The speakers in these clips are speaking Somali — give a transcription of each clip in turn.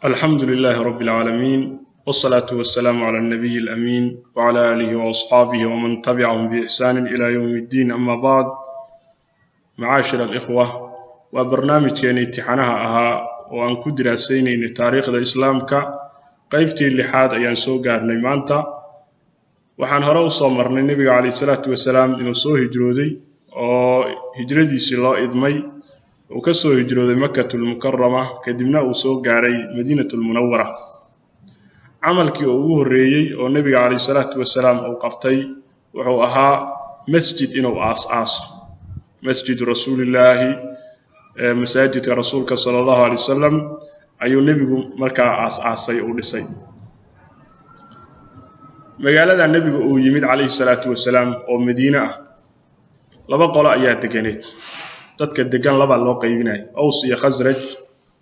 الحمد لله رب العالمين والصلاة والسلام على النبي الأمين وعلى آله وأصحابه ومن تبعهم بإحسان إلى يوم الدين. أما بعد، معاشر الإخوة، وبرنامج كان امتحانها وأن كدر سينين تاريخ الإسلام قيبتي اللحاد أيان سوقار نيمانتا وحان هراو صمرنا النبي عليه الصلاة والسلام إنه سو هجرودي هجردي سلا إذمي وكسو هجرودي مكة المكرمة كدبنا وسو قاري مدينة المنورة. عملكي أوه الرئيي والنبي عليه الصلاة والسلام أوقفتي وهو أها مسجد إنه آس مسجد رسول الله، مساجد رسولك صلى الله عليه وسلم أيو النبي مركا آسي أو لسي مقالة النبي أو يمد عليه الصلاة والسلام أو مدينة لبا قولا أيات دقانيت تدك الدقان لبا اللو قيبناي أوصي خزرج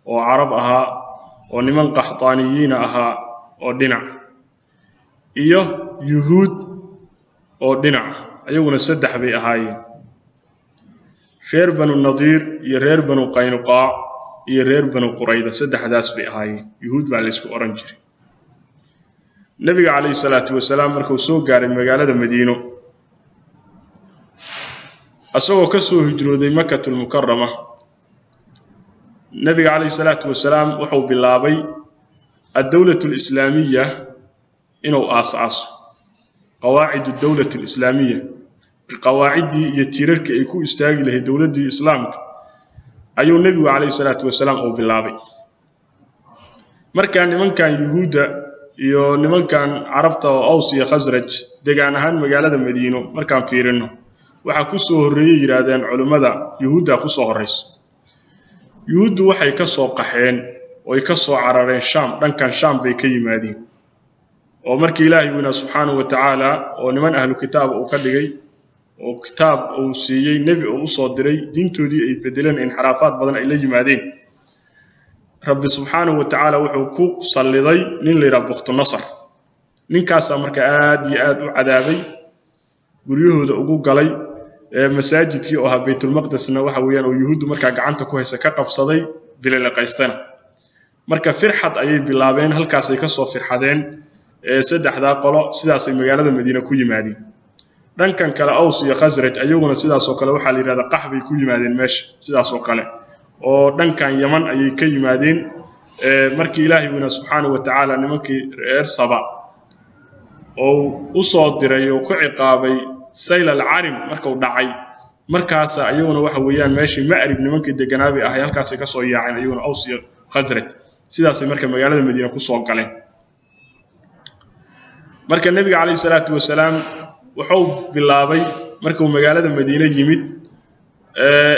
وعرب أها ونمن قحطانيين أها ودنع إيوه يهود ودنع أيوه نسدح بي أهاي شير بنو النضير يرير بنو قينقاع يرير بنو قريدة سدح داس بي أهاي يهود باليسكو أورنجري. النبي عليه الصلاة والسلام مركو سوق قاري مقالة مدينة أسوه كسو هجرودي مكة المكرمة. النبي عليه الصلاة والسلام وحو باللابي الدولة الإسلامية إنه آس قواعد الدولة الإسلامية القواعد يتيرك يكون استاغي له دولة الإسلام أيو النبي عليه الصلاة والسلام أو باللابي مركان من كان يهودا iyo nimankan carabta oo Awsiya Khazraj deegaan ahaan magaalada Madiino markaan fiirino waxa ku soo horeeyay yiraahdeen culimada Yahuuda ku soo horeeyay Yahuudu waxay ka soo qaxeen oo ay ka soo carareen Sham dhankan Sham bay ka yimaadeen oo markii Ilaahay wina subhanahu wa ta'ala oo niman ahlu kitaab uu ka dhigay oo kitaab uu siiyay nabi uu soo diray diintoodii ay bedeleen inxiraafaad badan ay la yimaadeen رب سبحانه وتعالى وحكو صليدي نين لي رب النصر نين كاسا marka aad iyo aad u cadaabay guriyahooda ugu galay masaajidkii oo ahaa Baytul Maqdisna waxa weeyaan oo Yahuudu marka gacanta ku haysa ka qabsaday dilay qaystan marka firxad ayay bilaabeen halkaas ay ka soo firxadeen saddexda qolo sidaas ay magaalada Madiina ku yimaadeen dhankan kale Aws iyo Khazraj ayaguna sidaas oo kale waxa la yiraahdaa qaxbay ku yimaadeen meesha sidaas oo kale oo dhankan Yaman ayay ka yimaadeen markii Ilaahay wina subhanahu wa ta'ala nimankii reer Saba oo u soo diray oo ku ciqaabay sayl al-arim markuu dhacay markaas ayaguna waxa weeyaan meeshii Ma'rib nimankii deganaabi ah halkaas ay ka soo yaaceen ayaguna Aws iyo Khazraj sidaas ay marka magaalada Madiina ku soo galeen marka nabiga kaleey salaatu wasalaam wuxuu bilaabay markuu magaalada Madiina yimid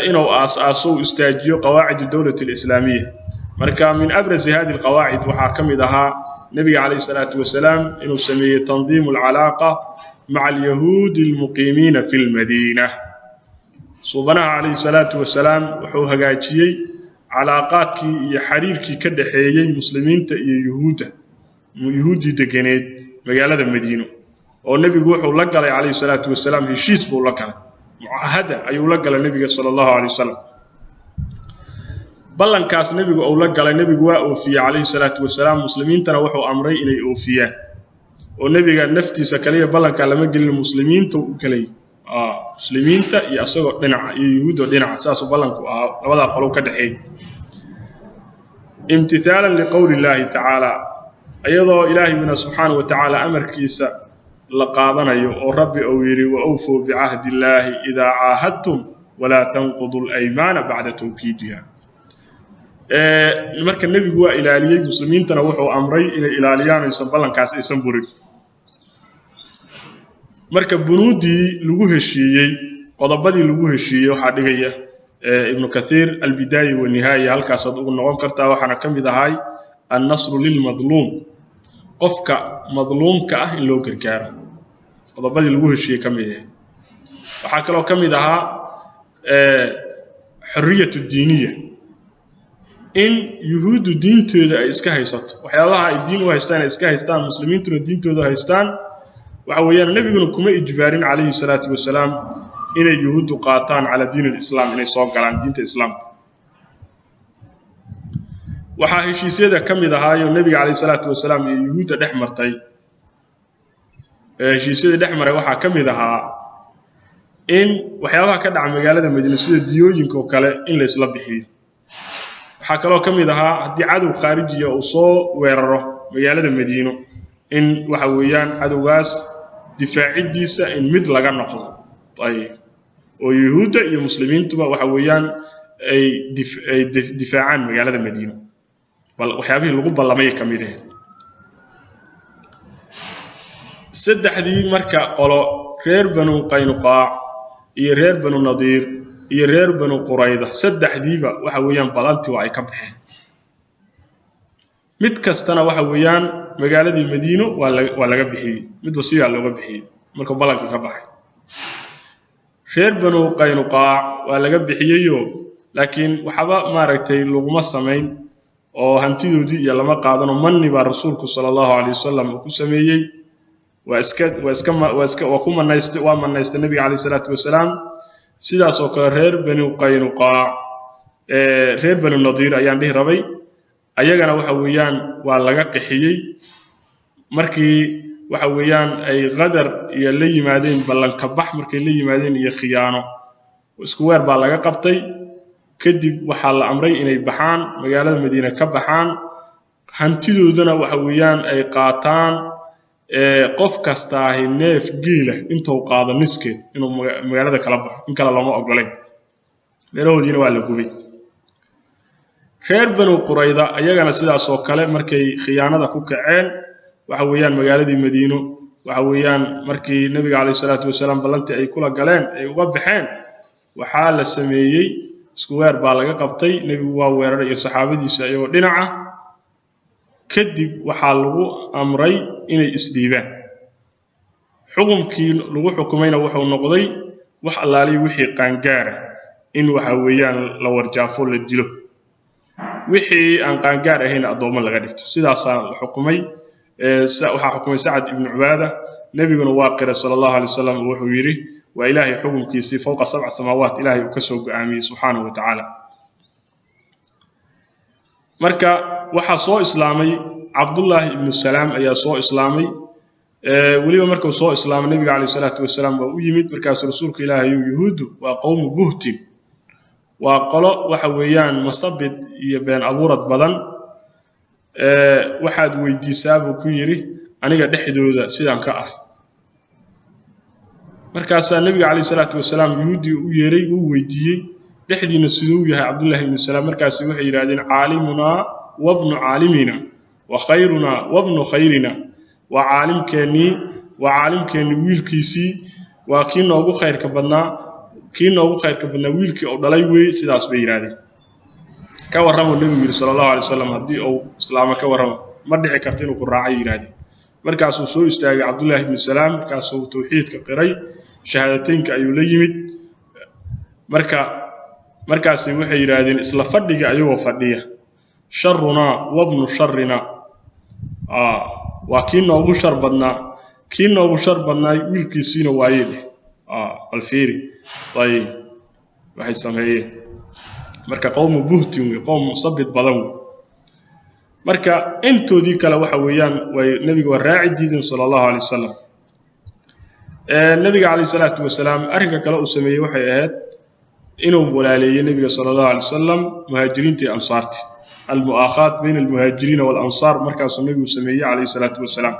إنه أساسه استاجيو قواعد الدولة الإسلامية مركا من أبرز هذه القواعد وحاكم لها نبي عليه الصلاة والسلام إنه سمي تنظيم العلاقة مع اليهود المقيمين في المدينة صوبنا عليه الصلاة والسلام وحوها قايتي علاقات يحريرك كدحيي مسلمين يهودي دقينيد مقالة المدينة والنبي وحو لقى عليه الصلاة والسلام هشيس بو لقى معاهدة أيو لقى النبي صلى الله عليه وسلم بلن كاس نبي أو لقى النبي وأوفي عليه الصلاة والسلام مسلمين تنوحوا أمري إلي أوفيا والنبي قال نفتي سكالية بلن كان لما قل المسلمين توكلي مسلمين تا يأسوا دنع يهود ودنع أساسوا بلن وضع قلو كدحي امتثالا لقول الله تعالى أيضا إلهي من سبحانه وتعالى أمر كيسا لقادنا يو ربي أويري وأوفوا بعهد الله إذا عاهدتم ولا تنقضوا الأيمان بعد توكيدها. مركز النبي هو إلالية المسلمين تنوحوا أمري إلى إلاليان يسبلن كاس يسنبوري. مركز بنودي لوجه الشيء قضبدي لوجه الشيء وحديقية ابن كثير البداية والنهاية هل كاسد ونوام كرتا وحنا كم هاي النصر للمظلوم قفك مظلوم كأه لو كركاره قضبدي لوجه الشيء كم هي وحكى له كم حرية الدينية إن يهود الدين تودا إسكاهيسات وحيالله الدين وهيستان إسكاهيستان مسلمين ترى الدين تودا هيستان وحويان النبي يقولكم إجبارين عليه الصلاة والسلام إن اليهود قاطان على دين الإسلام إن يسوق على دين الإسلام waxaa heshiisyada ka mid ahaayo nabiga calayhi salaatu wasalaam iyo yuhuudda dhex martay heshiisyada dhex maray waxaa ka mid ahaa in waxyaabaha ka dhaca magaalada Madiina sida diyooyinka oo kale in la isla bixiyo waxaa kaloo ka mid ahaa haddii cadow khaarijiya uu soo weeraro magaalada Madiina in waxa weeyaan cadowgaas difaacidiisa in mid laga noqdo oo yuhuudda iyo muslimiintuba waxa weeyaan ay difaacaan magaalada Madiina bal waxyaabihii lagu ballamay ka mid ah saddexdii marka qolo reer Banu Qaynuqaa iyo reer Banu Nadiir iyo reer Banu Qurayda saddexdiiba waxa weeyaan balanti waa ay ka baxeen mid kastana waxa weeyaan magaaladii Madiina waa laga bixiyay mid wasiya looga bixiyay marka balanka ka baxay reer Banu Qaynuqaa waa laga bixiyayo laakiin waxba maaragtay laguma sameyn oo hantidoodii iyo lama qaadano manni baa rasuulku sallallahu alayhi wasallam ku sameeyay waa ku manaystay nabiga calayhi salaatu wasalaam sidaas oo kale reer Banu Qaynuqaa reer Banu Nadiir ayaan dhihi rabay ayagana waxa weeyaan waa laga qixiyay markii waxa weeyaan ay qadar iyo la yimaadeen ballanka bax markay la yimaadeen iyo khiyaano isku weer baa laga qabtay kadib waxa la amray inay baxaan magaalada Madiina ka baxaan hantidoodana waxa weeyaan ay qaataan qof kasta ah neef geela intuu qaado niskeed inuu magaalada kala baxo in kala lama ogoleen meelahoodiina waa la gubay reer Banu Qurayda ayagana sidaas oo kale markay khiyaanada ku kaceen waxa weeyaan magaaladii Madiina waxa weeyaan markii nabiga calayhi salaatu wasalaam ballantii ay kula galeen ay uga baxeen waxa la sameeyay isku weer baa laga qabtay nabigu waa weeraray iyo saxaabadiisa ayagoo dhinaca kadib waxa lagu amray inay isdhiibaan xukunkii lagu xukumayna wuxuu noqday wax allaali wixii qaangaara in waxa weeyaan la warjaafo la dilo wixii aan qaangaar ahayn adoomo laga dhigto sidaas la xukumay waxa xukumay Sa'd ibn Ubaada nabiguna waa qiray sallallahu alayhi wasallam wuxuu yiri wa ilaahi xukunkiisa fawqa sab'a samaawaat ilaahi uu ka soo go'aamiyay subhanahu wa ta'ala marka waxa soo islaamay Abdullah ibn Salam ayaa soo islaamay waliba markuu soo islaamay nabiga calayhi salaatu wasalaam waa u yimid markaas rasuulka ilaahi yuhuudu waa qowm buhtin waa qolo waxa weeyaan masabid iyo been abuurad badan waxaad weydiisaa buu ku yiri aniga dhexdooda sidaan ka ah markaas nabiga calayhi salaatu wasalaam yuhuudi u yeeray uu weydiiyay dhexdiina sidoo yahay Abdullah ibn Salam markaas waxay yiraahdeen caalimuna wa ibn caalimina wa khayruna wa ibn khayrina wa caalimkeeni wiilkiisi waa kii noogu khayrka badnaa wiilkii oo dhalay way sidaas bay yiraahdeen ka warramo nabiga sallallahu alayhi wasallam hadii uu islaama ka warramo ma dhici karto inuu ku raacay yiraahdeen markaas uu soo istaagay Abdullah ibn Salam markaas uu tawxiidka qiray shahaadateynka ayuu la yimid markaas waxay yiraahdeen isla fadhiga ayuu fadhiya sharruna wa ibn sharrina waa kii noogu shar badnaa wiilkiisina waayee alfiiri طيب waxay sameeyeen marka qowm buhtin way qowm sabid badan marka intoodii kala waxa weeyaan way nabiga raaci diidan sallallahu alayhi wasallam nabiga calayhi salaatu wasalaam arrinka kale uu sameeyay waxay ahayd inuu walaaleeyay nabiga sallallahu alayhi wasallam muhaajiriintii ansaarti المؤاخاة بين المهاجرين والأنصار مركز النبي سميه عليه الصلاة والسلام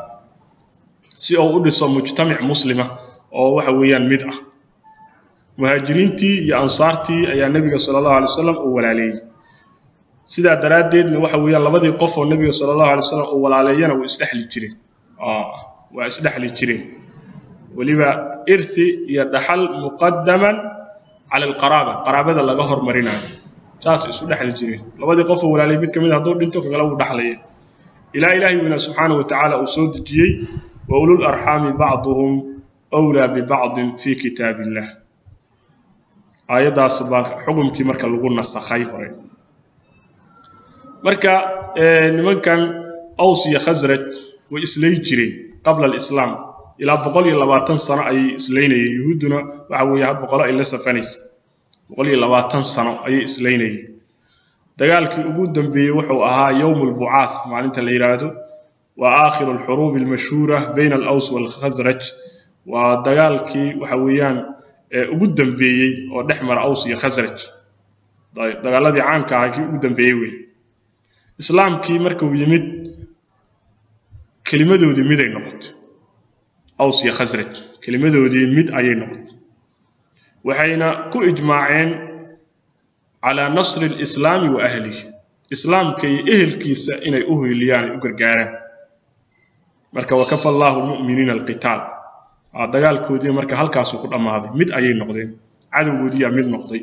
سي أو أدرس مجتمع مسلمة أو وحويا مدعة مهاجرين تي يا أنصار تي يا النبي صلى الله عليه وسلم أول عليه سيدا درادد وحويا لبدي قف النبي صلى الله عليه وسلم أول علينا وإسلح للجرين وإسلح للجرين ولبا إرثي يدحل مقدما على قرابة الله غفر مرينا taas isu dhaxal jireen labadii qof walaalay mid kamid haduu dhinto kala uu dhaxlay ilaahi wina subhanahu wa ta'ala uu soo dejiyay wa ulul arhami ba'dhum awla bi ba'd fi kitabillah ayadaas baa xukumkii marka lagu nasakhay hore marka nimankan Aws iyo Khazraj way islay jireen qabla al-islam ila 120 sano ay islaynayeen yuhuuduna waxa weeye had 100 ila safanaysa 120 sano ay islaynayeen dagaalkii ugu dambeeyay wuxuu ahaa yawmul bu'aath maalinta la yiraahdo wa aakhirul hurub al mashhura bayna al aws wal khazraj wa dagaalkii waxa weeyaan ugu dambeeyay oo dhexmar aws iyo khazraj dagaaladii caanka ah ugu dambeeyay way islaamkii markuu yimid kalimadoodii mid ay noqotay aws iyo khazraj kalimadoodii mid ayay noqotay waxayna ku ijmaaceen على نصر الإسلام وأهله إسلام كي أهل كيسا إني أهليان أقرقارا مركا وكفى الله المؤمنين القتال دقال كودي مركا هل كاسو كل أماضي مد أي نقضين عدو كودي مد نقضي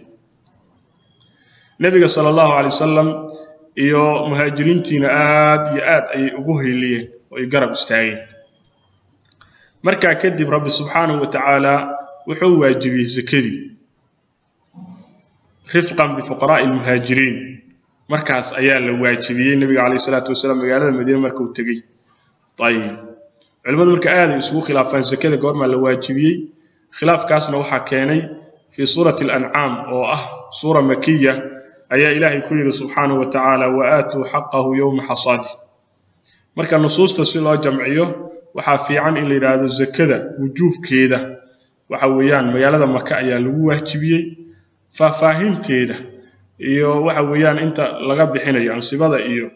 نبي صلى الله عليه وسلم إيو مهاجرين تينا يآد أي أهليان ويقرب استعين مركا كدب رب سبحانه وتعالى وحو واجبه زكدي رفقا بفقراء المهاجرين مركز أيال الواجبين النبي عليه الصلاة والسلام قال المدينة مركو تجي طيب علماء المركز هذا يسوق خلافان زكاة قرما الواجبين خلاف كاسنا وحكاني في سورة الأنعام أو سورة مكية أي إلهي كل سبحانه وتعالى وآتوا حقه يوم حصاده مركز النصوص تسويل جمعيه وحافي عن إلى هذا الزكاة وجوب كيدا وحويان ميالة مكة أيال الواجبين ففاهمتيده iyo waxa weeyaan inta laga bixinayo ansibada iyo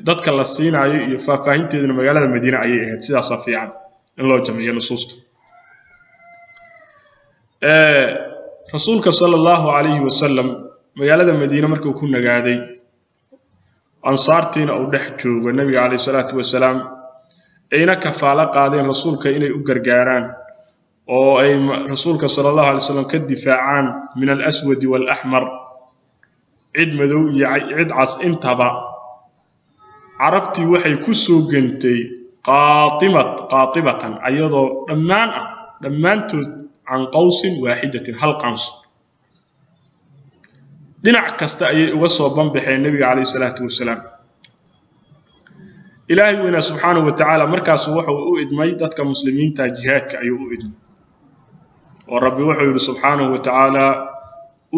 dadka la siinayo iyo faafahinteedana magaalada Madiina ayay ahayd sidaas fiican in loo jamciyo nusuusta rasuulka sallallahu alayhi wasallam magaalada Madiina markuu ku nagaaday ansaartiina uu dhex joogo nabiga alayhi salaatu wasalaam ayna kafaala qaadeen rasuulka inay u gargaaraan oo ay rasuulka sallallahu alayhi wasallam ka difaacaan min al-aswad wal ahmar cid madow iyo cid cas intaba arabti waxay ku soo gantay qaatibatan ayadoo dhammaantood aan qawsin waahidatin hal qans dhinac kasta ayay uga soo banbaxeen nabiga alayhi salaatu wasalaam ilaahi wayna subhanahu wa ta'ala markaas wuxuu u idmay dadka muslimiinta jihaadka ayuu u idmay ورب وحي سبحانه وتعالى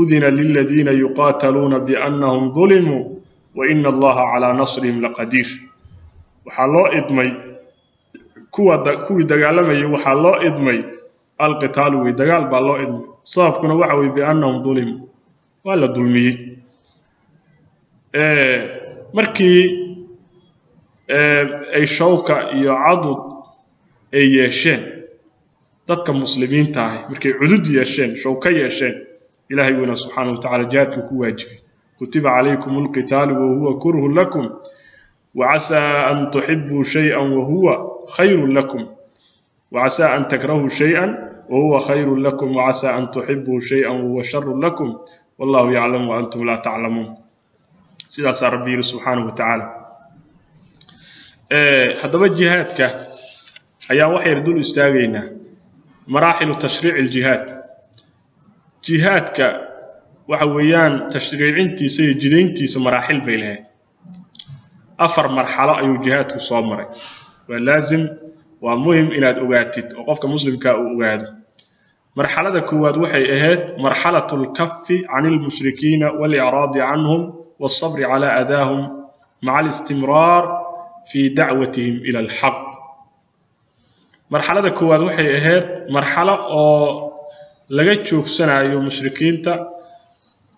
أذن للذين يقاتلون بأنهم ظلموا وإن الله على نصرهم لقدير وحالله إدمي كوي دقالمي وحالله إدمي القتال ويدقال بالله إدمي صاف كنا وحوي بأنهم ظلموا ولا ظلمي مركي أي شوكة يعضد أي يشين dadka muslimiinta ah markay cudud yeesheen shawka yeesheen ilaahay wayna subhanahu wa ta'ala jaadku ku waajibay kutiba alaykumul qital wa huwa kurhu lakum wa asa an tuhibbu shay'an wa huwa khayrun lakum wa asa an takrahu shay'an wa huwa khayrun lakum wa asa an tuhibbu shay'an wa huwa sharrun lakum wallahu ya'lamu wa antum la ta'lamun sidaas rabbi subhanahu wa ta'ala hadaba jihaadka ayaa waxay dul istaagayna مراحل تشريع الجهاد جهادك وحويان تشريعينتي سيجدينتي مراحل بيلها أفر مرحلة أي جهادك صامري ولازم ومهم إن أوغاتت وقفك مسلم كأوغاد مرحلة كواد وحي إهات مرحلة الكف عن المشركين والإعراض عنهم والصبر على أذاهم مع الاستمرار في دعوتهم إلى الحق مرحلة كواد وحي أهات مرحلة laga joogsanayo mushrikiinta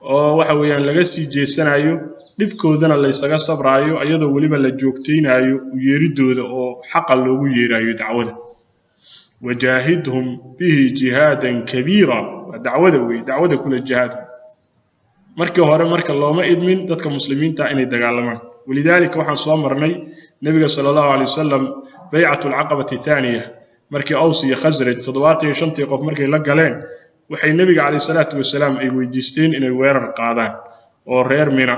oo waxa weeyaan laga sii jeesanayo dibkoodana la isaga sabraayo ayadoo waliba la joogteynayo yeeridooda oo xaq loogu yeerayo dacwada wajahidhum bihi jihadan kabira dacwada kula jihad markii hore marka looma idmin dadka muslimiinta inay dagaalamaan walidaalika waxaan soo marnay nabiga sallallahu alayhi wasallam bay'atul aqabati thaniya markii aws iyo khazraj 75 qof markay la galeen waxay nabiga alayhi salaatu wasalaam ay weydiisteen inay weerar qaadaan oo reer Mina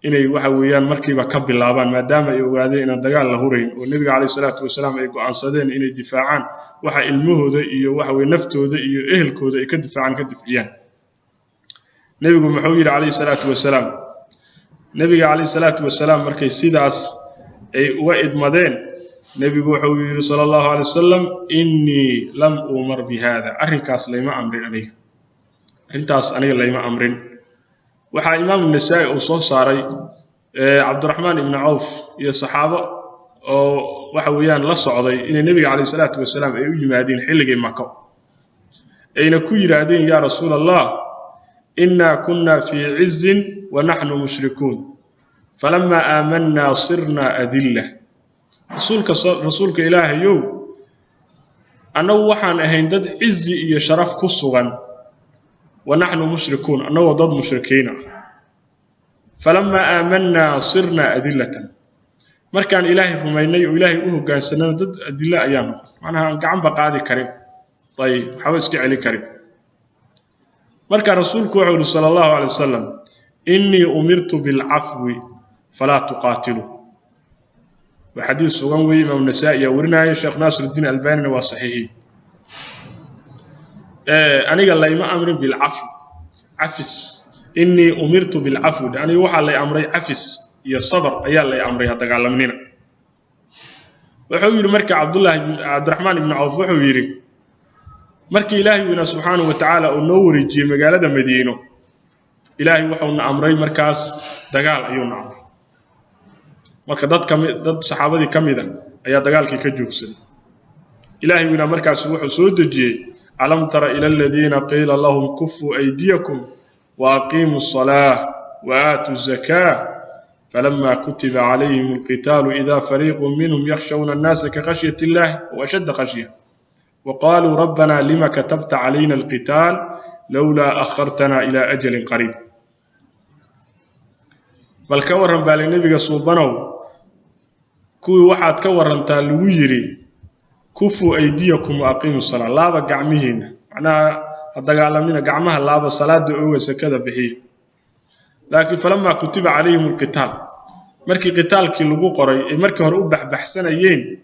inay waxa weeyaan markiiba ka bilaabaan maadaama ay ogaadeen in dagaal la hurayn oo nabiga alayhi salaatu wasalaam ay go'aansadeen inay difaacaan waxa ilmahooda iyo waxa weey naftooda iyo ehelkooda ay ka difaaciyaan nabigu wuxuu yiri alayhi salaatu wasalaam markay sidaas ay uga idmadeen nabigu wuxuu yiri sallallahu alayhi wasallam inni lam umar bihada arrinkaas layma amrin aniga waxaa imaam an-Nasaa'i uu soo saaray Cabdurrahmaan ibn Awf iyo saxaabo oo waxa weeyaan la socday inay nabiga kaleey salaatu wasalaam ay u yimaadeen xilligii Makka ayna ku yiraahdeen yaa rasuulallah inna kunna fi 'izzin wa nahnu mushrikuun falamma aamanna sirna adilla rasuulka ilaahayow annagu waxaan ahayn dad izzi iyo sharaf ku sugan wa nahnu mushrikuun annagu dad mushrikiina falamma aamanna sirna adillatan markaan ilaahay rumaynay oo ilaahay u hoggaansanay dad adilla ayaan macnaha gacan ba qaadi karin tayib waxa iska celi karin marka rasuulku wuxuu sallallahu alayhi wasallam inni umirtu bil afwi fala tuqatilu wa hadith sugan way imaam an-Nasaa'i warinayo Sheikh Nasiruddin Albani waa saxiix aniga layma amrin bil afwi afis inni umirtu bil afwi ani waxa lay amray afis iyo sabr ayaa lay amray dagaalamnina wuxuu yiri marka Cabdurrahmaan ibn Awf wuxuu yiri markii Ilaahay wina subhanahu wa ta'ala oo noo wareejiyay magaalada Madiino Ilaahay wuxuu na amray markaas dagaal ayuu na amray marka dad saxaabadii kamida ayaa dagaalkii ka joogsaday Ilaahay wina markaas wuxuu soo dejiyay alam tara ila alladheena qila lahum kuffu aydiyakum wa aqimus salah wa atuz zakah فلما كتب عليهم القتال إذا فريق منهم يخشون الناس كخشية الله وأشد خشية وقالوا ربنا لما كتبت علينا القتال لولا أخرتنا إلى أجل قريب بل كورن بالنبي صوبانو كوي واحد كورن تالويري كفوا أيديكم وأقيموا الصلاة لا بقعمهن معناها الدقالمين قعمها لا بصلاة دعوة كذا بحي لكن فلما كتب عليهم القتال مركي قتالكي لغو قري مركي هر بحسنيين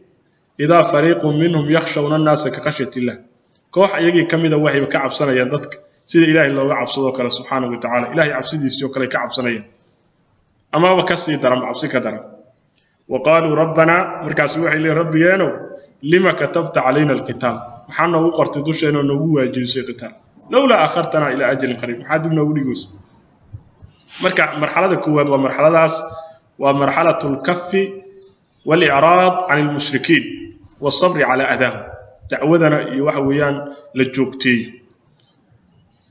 إذا فريق منهم يخشون الناس كخشية الله كوح يجي كميدا وحي كعبسنيا ددك سيد إلهي الله عبسدو كلا سبحانه وتعالى إلهي عبسديسيو كلا كعبسنيا أما وكسي درم عبسي كدرم وقالوا ربنا مركز وحي لي ربيانو لما كتبت علينا القتال محانا وقرت دوشينا نووا جنسي قتال لولا أخرتنا إلى أجل قريب حادبنا وليقوس مرحلة كواد ومرحلة ومرحلة الكف والإعراض عن المشركين والصبر على أذاهم تعودنا يوحويان للجوكتي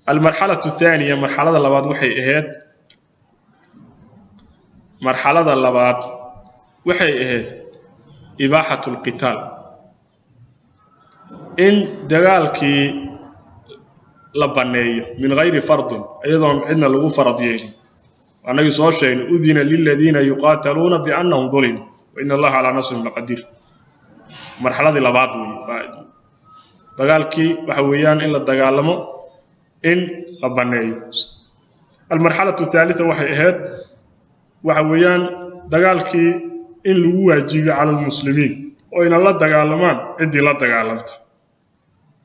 المرحلة الثانية مرحلة اللباد وحي إهاد مرحلة اللباد وحي إهاد إباحة القتال إن دقالكي لبنية من غير فرض أيضا عندنا لغو فرضيين النبي صلى الله عليه وسلم أذن للذين يقاتلون بأنهم ظلموا وإن الله على نصرهم لقدير مرحلة لبعض دغالكي وحويان إلا الدغالمو إن لبنية المرحلة الثالثة وحي إهاد وحويان دغالكي إن لغو واجب على المسلمين وإن الله دغالمان عدي لا دغالمت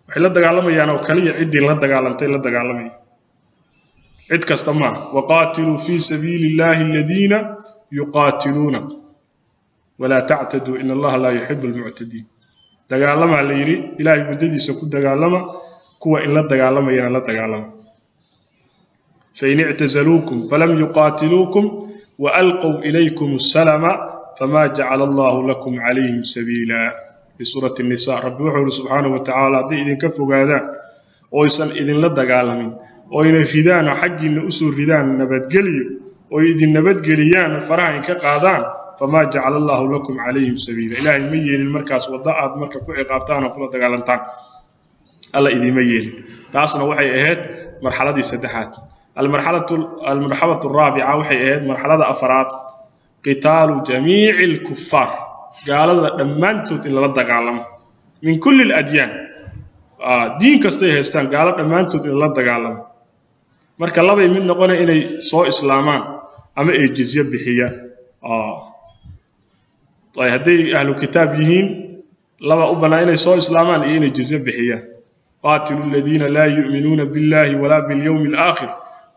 وحي لا دغالميان وكلية عدي لا دغالمت إلا دغالميان عد كستما وقاتلوا في سبيل الله الذين يقاتلون ولا تعتدوا إن الله لا يحب المعتدين دغالما على يري إلهي بدديسا كو دغالما كوا إن لا دغالما يانا لا دغالما فإن اعتزلوكم فلم يقاتلوكم وألقوا إليكم السلام فما جعل الله لكم عليهم سبيلا في سورة النساء رب وحده سبحانه وتعالى دي إذن كفوا هذا ويسن إذن لا دغالمين وإن فدان حقنا أسر فدان نبتقليو وإذن نبتقليان فرحين كقادان فما جعل الله لكم عليهم سبيلا إلهي ميل المركز والضاءات مركز كوحي قابتان وكل دقالنتان الله إذي ميل تاسنا وحي إهد مرحلة دي سدحات المرحلة الرابعة وحي إهد مرحلة أفراد قتال جميع الكفار قال لما أنتم إلا دقالم من كل الأديان دين كستيه هستان قال لما أنتم إلا دقالم marka laba mid noqon inay soo islaamaan ama ay jizya bixiyaan ay haday ahlu kitaab yihiin laba u banaa inay soo islaamaan iyo inay jizya bixiyaan qatilul ladina la yu'minuna billahi wala bil yawmil akhir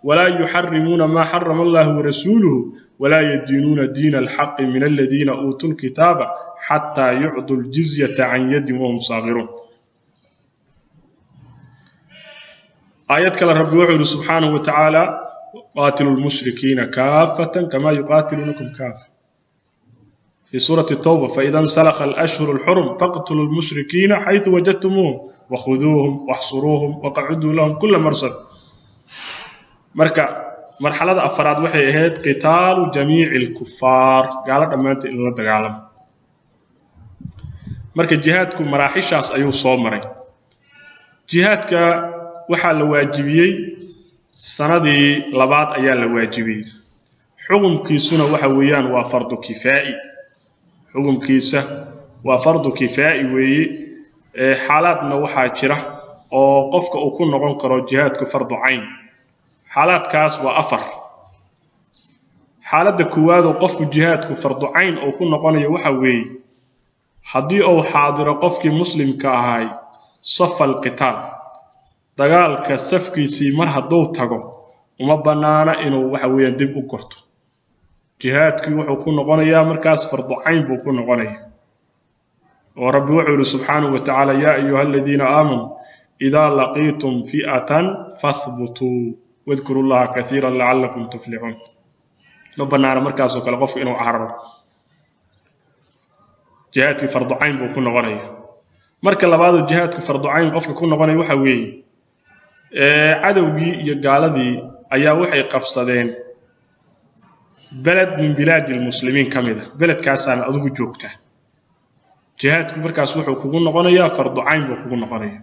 wala yuharrimuna ma harrama Allah wa rasuluhu wala yadinuna dinal haqq min alladina utul kitaba hatta yu'dul jizyata an yadin wa hum saghirun آيات كلا رب وحده سبحانه وتعالى قاتلوا المشركين كافة كما يقاتلونكم كافة. في سورة التوبة فإذا انسلخ الأشهر الحرم فاقتلوا المشركين حيث وجدتموهم وخذوهم واحصروهم وقعدوا لهم كل مرصد. مرحلة أفراد وحي أهد قتال جميع الكفار قالت أمانت إلا دقالم. جهادكم مراحشاس أيو صومري جهادك وحا لواجبيي سندي لبعض أيا لواجبيي حكم كيسنا وحا ويان وفرض كفائي حكم كيسة وفرض كفائي وي حالاتنا وحا جرة أو قفك أكون نقول قرار جهادك فرض عين حالات كاس وأفر حالات كواد وقفك جهادك فرض عين أو كون نقول وحا وي حدي أو حاضر قفك مسلم كاهاي صف القتال dagaalka safkiisii mar hadduu tago uma banaana inuu waxa weeyaan dib u gorto jihaadkii wuxuu ku noqonayaa markaas fardu cayn buu ku noqonayaa oo rabbi wuxuu subhanahu wa ta'ala ya ayyuhalladheena aamanu idha laqitum fi'atan fathbutu wadhkurullaha katiran la'allakum tuflihun ma banaana markaas oo kale qofku inuu cararo jihaadkii fardu cayn buu ku noqonayaa marka labaad jihaadku fardu cayn qofka ku noqonaya waxa weeye cadowgii iyo gaaladii ayaa waxay qabsadeen balad min bilaadil muslimiin kamida baladkaasana adigu joogta jihaadku markaas wuxuu kugu noqonayaa fardu cayn buu kugu noqonayaa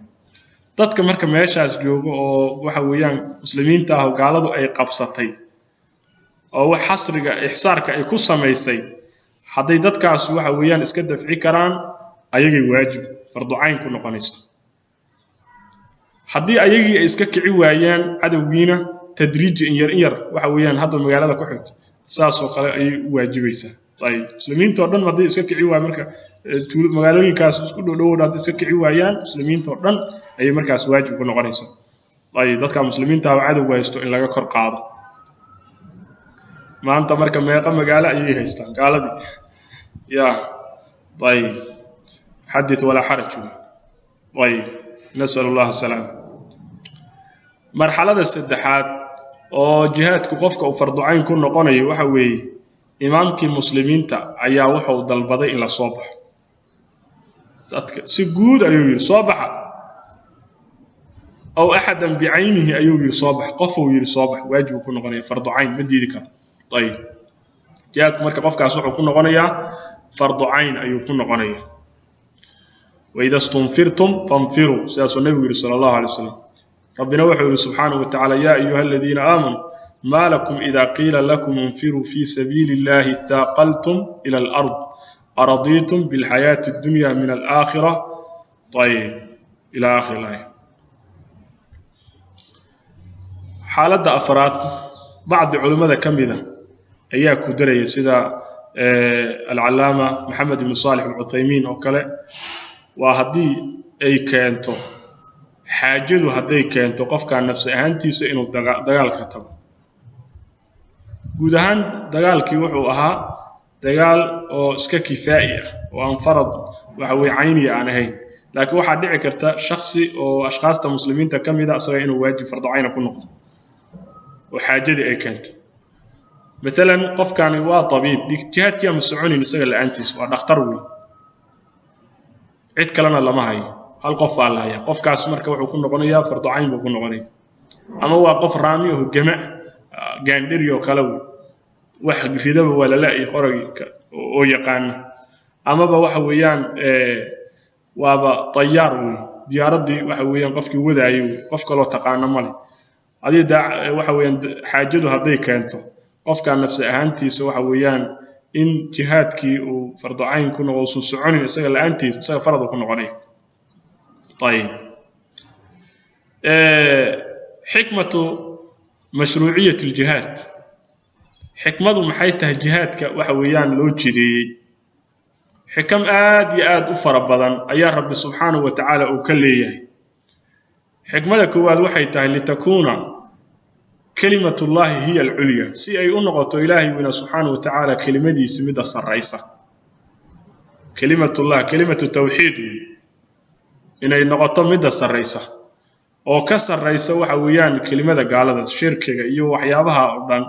dadka marka meeshaas joogo oo waxa weeyaan muslimiinta ah oo gaaladu ay qabsatay oo wax xasriga ihsaarka ay ku sameysay haday dadkaas waxa weeyaan iska dafci karaan ayagay waajib fardu cayn ku noqonaysa haddii ayagii ay iska kici waayaan cadawgiina tadriij in yar waxa weeyaan hadda magaalada ku xigta saas oo kale ay waajibaysaa طيب muslimiinta oo dhan haddii iska kici waayaan marka magaalooyinkaas isku dhow haddii iska kici waayaan muslimiinta oo dhan ay markaas waajib ku noqonaysaa طيب dadka muslimiinta ah cadawga haysto in laga kor qaado maanta marka meeqa magaalo ayay haystaan gaaladii ya طيب حدث ولا حرج طيب نسأل الله السلامه مرحلة السدحات oo jihaadku qofka uu fardu cayn ku noqonayo waxa weeye imaamkii muslimiinta ayaa wuxuu dalbaday in la soo baxo dadka si guud ayuu yiri soo baxa aw ahadan bi'aynihi ayuu yiri soo bax qof uu yiri soo bax waajib ku noqonayo fardu cayn ma diidi karo طيب jihaadku marka qofkaas wuxuu ku noqonayaa fardu cayn ayuu ku noqonayaa وإذا استنفرتم فانفروا سياسة النبي صلى الله عليه وسلم ربنا وحده سبحانه وتعالى يا أيها الذين آمنوا ما لكم إذا قيل لكم انفروا في سبيل الله ثاقلتم إلى الأرض أرضيتم بالحياة الدنيا من الآخرة طيب إلى آخر الآية حالة أفراد بعض علماء كمذا أياك دري سيدا العلامة محمد بن صالح العثيمين وكله وهدي أي كانتو حاجده هدي كانتو قف كان نفس أهانتيس إنه دجال كتب جودهان دجال كي وحو أها دجال أو سك كفائية وانفرض وحوي عيني أنا هي لكن واحد دعي كرتا شخصي أو أشخاص مسلمين تكمل إذا أصلا إنه واجب فرض عينه كل نقطة وحاجده أي كانتو مثلا قف كان يوا طبيب جهات يا مسعوني نسأل الأنتيس ونختاروي عيد كلنا لما هي هل قف على هي قف كاس مركب وحكون نقولنا فرض عين بكون نقولنا أما هو قف رامي وهو جمع جاندريو كلو واحد في ذا ولا لا يخرج ويقان أما بوحويان وابا طيار دياردي وحويان قف كوذا أيو قف كلو تقانا مالي هذه دع وحويان حاجده هذي كانتو قف كان نفس أهانتي سو حويان إن جهادك وفرض عين كنا وصول سعوني سجل أنتي سجل فرض كنا غني طيب حكمة مشروعية الجهاد حكمة محيطها جهادك وحويان لوجدي حكم آد أفر بدن أي رب سبحانه وتعالى أكليه حكمتك هو وحيتها لتكون كلمة الله هي العليا سي أي أنغط إلهي من سبحانه وتعالى كلمة دي سمدة الرئيسة كلمة الله كلمة التوحيد إن أي نغط مدة الرئيسة oo ka sarreysa waxa weeyaan kelimada gaalada shirkiga iyo waxyaabaha oo dhan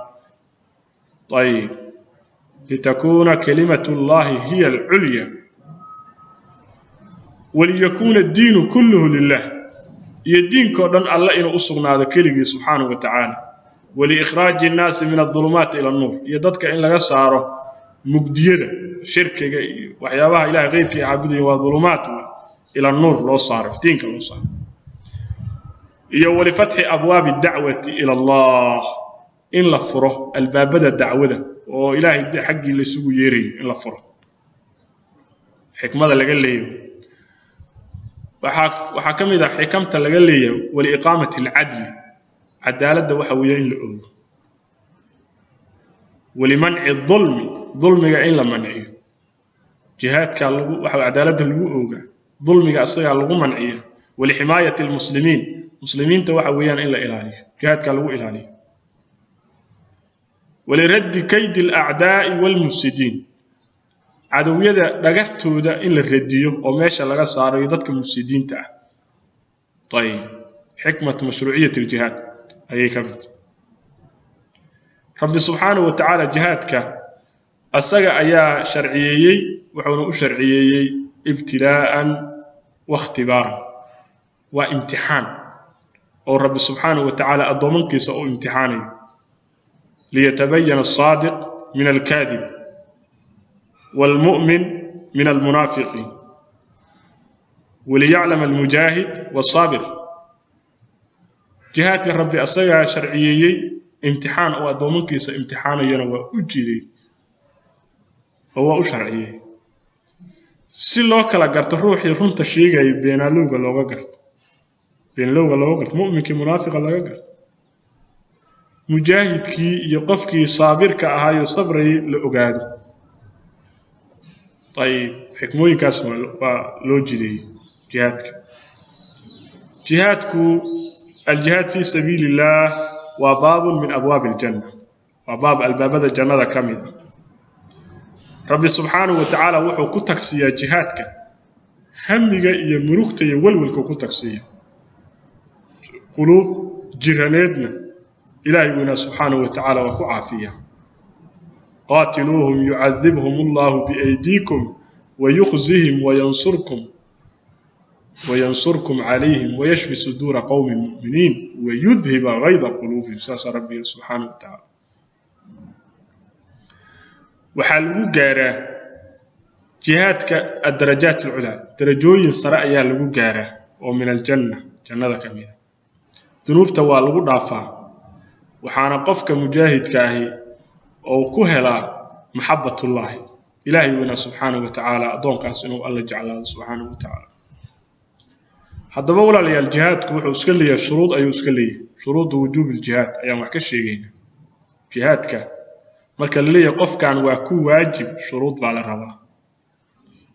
طيب لتكون كلمة الله هي العليا وليكون الدين كله لله يدين كودن الله إنه أصغنا كلمه سبحانه وتعالى ولإخراج الناس من الظلمات إلى النور يددك إن لغا ساره مجديده شركه وحيابها إلى غيرك عبده وظلمات إلى النور لو صار دينك لو صار ولفتح أبواب الدعوة إلى الله إن لفره الباب الدعوة وإلهي حقي اللي سوق يري إن لفره حكمة اللي قال لي وحكم إذا حكمت اللي قال لي ولإقامة العدل عدالة وحوية إن لأول ولمنع الظلم ظلم إلا منعيه جهاد كان عدالة الوؤوجة ظلم أصيغ لغو منعيه ولحماية مسلمين توحويا إلا إلهي جهاد كان لغو إلهي ولرد كيد الأعداء والمفسدين عدوية لغرتو دا إن الرديو وماشا لغا صارو يددك المفسدين تاع طيب حكمة مشروعية الجهاد أي كمت رب سبحانه وتعالى جهادك أساق أيا شرعيي وحونا شرعيي ابتلاء واختبارا وامتحان أو رب سبحانه وتعالى أضمنك سأو امتحاني ليتبين الصادق من الكاذب والمؤمن من المنافقين وليعلم المجاهد والصابر جهات ربي أساق شرعيي امتحان أو أضمنك امتحان ينوى أجدي هو شرعيي si loo kala garto ruuxii runta sheegay beenalowga looga garto beenalowga looga garto mu'minkii munaafiqa laga garto mujaahidkii iyo qofkii saabirka ahaa iyo sabray la ogaado طيب xikmooyinkaas waa loo jiday jihadku الجهاد في سبيل الله وباب من أبواب الجنة وباب الباب الجنة كامل ربي سبحانه وتعالى وحو كتكسيا جهادك همك يا مروكت يا ولولك كتكسيا قلوب جيرانيدنا إلهي سبحانه وتعالى وكو عافية قاتلوهم يعذبهم الله بأيديكم ويخزهم وينصركم عليهم ويشفي صدور قوم مؤمنين ويذهب غيظ قلوبهم ساس ربي سبحانه وتعالى وحلو جارة جهادك الدرجات العلى درجوين سرائيا لو جارة ومن الجنة جنة كاملة ذنوب توالو ضعفا وحانا قفك مجاهد كاهي أو كهلا محبة الله إلهي ونا سبحانه وتعالى أدون كاسنو الله جعله سبحانه وتعالى هذا بقول على الجهاد كوح وسكلي الشروط أي وسكلي شروط وجوب الجهاد أيام وحكش شيئين جهادك marka leeyahay qofkan waa ku waajib shuruud baa la rabaa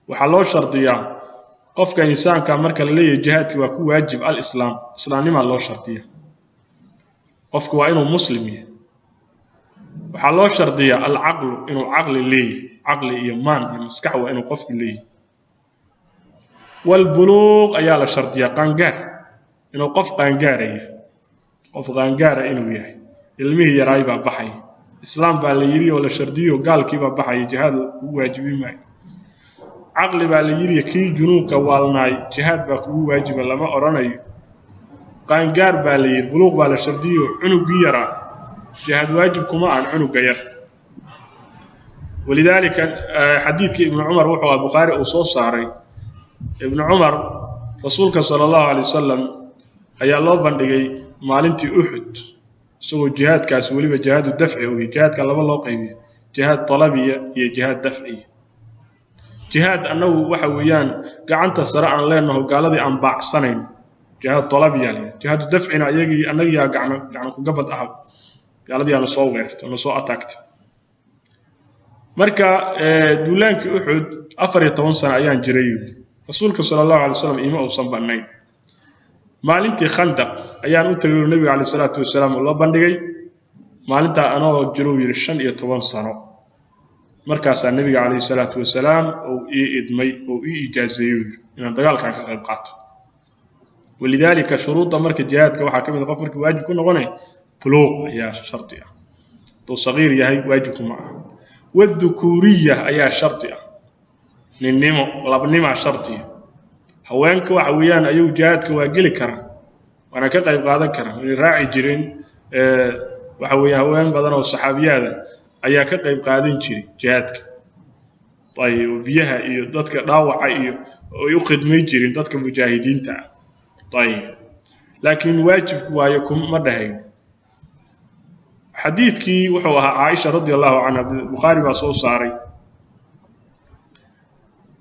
waxa loo shartiyaa qofka insaanka marka leeyahay jihadki waa ku waajib al-islaam islaamnimo loo shartiyaa qofku waa inuu muslim yahay waxa loo shartiyaa al-aql inuu aqli leeyahay aqli iyo maan iyo maskax waa inuu qofku leeyahay wal buluq ayaa la shartiyaa qaangaar inuu qof qaangaaraya qof qaangaara inuu yahay ilmihi yaraay baa baxay إسلام باليري ولا شرديو قال كيف بحي جهاد واجبي معي عقل باليري كي جنوب كوالناي جهاد باكو واجب لما أراني قانقار بالير بلوغ بالا شرديو عنق يرى جهاد واجب كما عن عنق يرى ولذلك حديث ابن عمر وحوى البخاري أصوص صاري ابن عمر رسولك صلى الله عليه وسلم أي الله بندقي مالنتي أحد سو جهاد كاس ولي جهاد الدفع وجهاد كان لبا لو قيبيه جهاد طلبيه هي جهاد دفعي جهاد انه waxa weeyaan gacanta sare aan leenahay gaaladii aan baacsanayn jihad طلبيه yani jihad dafcina ayagii anaga gacan ku gabad ah gaaladii aan soo weerarto aan soo attacked marka duulaankii Uhud 14 sano ayaan jiray rasuulka sallallahu alayhi wasallam ima uu san banay maalintii khandaq ayaan u tagay nabiga kaleey salaatu wasalaam oo la bandhigay maalinta anoo jiro 15 sano markaas nabiga kaleey salaatu wasalaam oo ii idmay oo ii ijaazeeyay inaan dagaalka ka qayb qaato ولذلك شروط مرك الجهاد كواحد كم يقف مرك واجب كنا غني بلوغ يا شرطية تو صغير يهي واجبكم معه والذكورية أي شرطية للنمو لابنما شرطية هوانك وحويان أيو جهاد كواجل كرا وأنا كقيب قاعد كرا راعي جرين وحويان هوان بدنا والصحابيات أي كقيب قاعدين جهادك طيب وبيها ضدك راوع ويأخذ ميجرين ضدك مجاهدين تاع طيب لكن واجب وايكم مدهين حديثك وحوها عائشة رضي الله عنها البخاري بصو صاري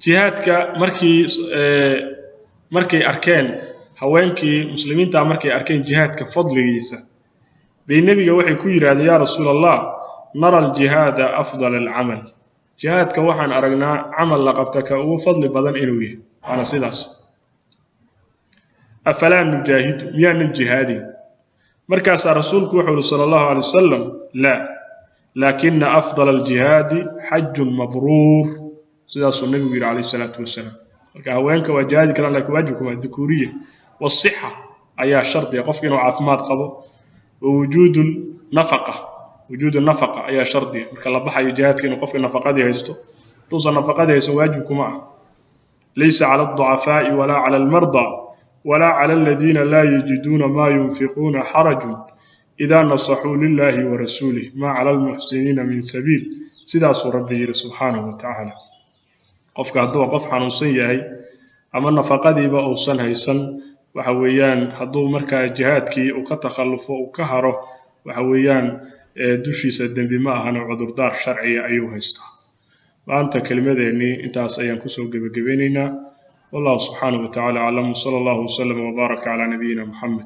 جهادك مركي أركان هوانكي مسلمين تاع مركي أركان جهادك فضل يسا بين النبي وحي كوير هذا يا رسول الله نرى الجهاد أفضل العمل جهادك وحن أرقنا عمل لقبتك وفضل بدن إلويه على سيداس أفلا نجاهد يعني الجهادي مركز رسولك وحول صلى الله عليه وسلم لا لكن أفضل الجهاد حج مبرور سيداس النبي عليه الصلاة والسلام هوانك وجهادي كان لك واجبكم الذكورية والصحة أي شرط يقف إنه عافمات قبل ووجود النفقة أي شرط مركز الله بحي جهادك إنه قف النفقة دي هيستو توصل النفقة دي هيستو واجبكم معه ليس على الضعفاء ولا على المرضى ولا على الذين لا يجدون ما ينفقون حرج إذا نصحوا لله ورسوله ما على المحسنين من سبيل سيداس ربي سبحانه وتعالى قفك هدو قف حنوصية أما النفقة دي بأوصن هيسن وحويان هدو مركا جهادكي وكتخلفه وكهره وحويان دوشي سدن بما هنا عذردار شرعية أيوه هيستا وأنت كلمة ديني انت أسأيان كسو قبقبينينا والله سبحانه وتعالى أعلم صلى الله وسلم وبارك على نبينا محمد